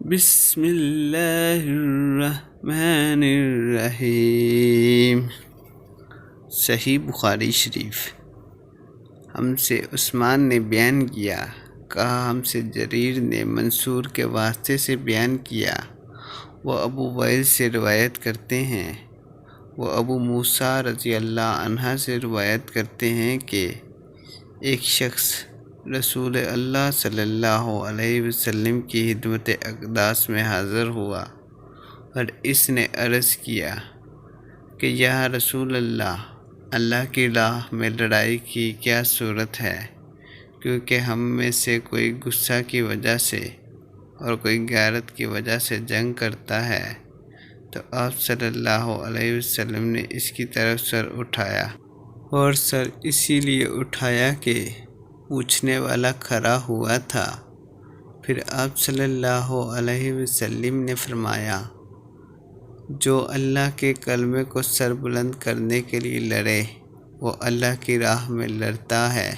بسم اللہ الرحمن الرحیم۔ صحیح بخاری شریف۔ ہم سے عثمان نے بیان کیا، کہا ہم سے جریر نے منصور کے واسطے سے بیان کیا، وہ ابو وائل سے روایت کرتے ہیں، وہ ابو موسیٰ رضی اللہ عنہ سے روایت کرتے ہیں کہ ایک شخص رسول اللہ صلی اللہ علیہ وسلم کی خدمت اقداس میں حاضر ہوا اور اس نے عرض کیا کہ یا رسول اللہ، اللہ کی راہ میں لڑائی کی کیا صورت ہے؟ کیونکہ ہم میں سے کوئی غصہ کی وجہ سے اور کوئی غیرت کی وجہ سے جنگ کرتا ہے۔ تو آپ صلی اللہ علیہ وسلم نے اس کی طرف سر اٹھایا، اور سر اسی لیے اٹھایا کہ پوچھنے والا کھڑا ہوا تھا۔ پھر آپ صلی اللہ علیہ وسلم نے فرمایا، جو اللہ کے کلمے کو سر بلند کرنے کے لیے لڑے وہ اللہ کی راہ میں لڑتا ہے۔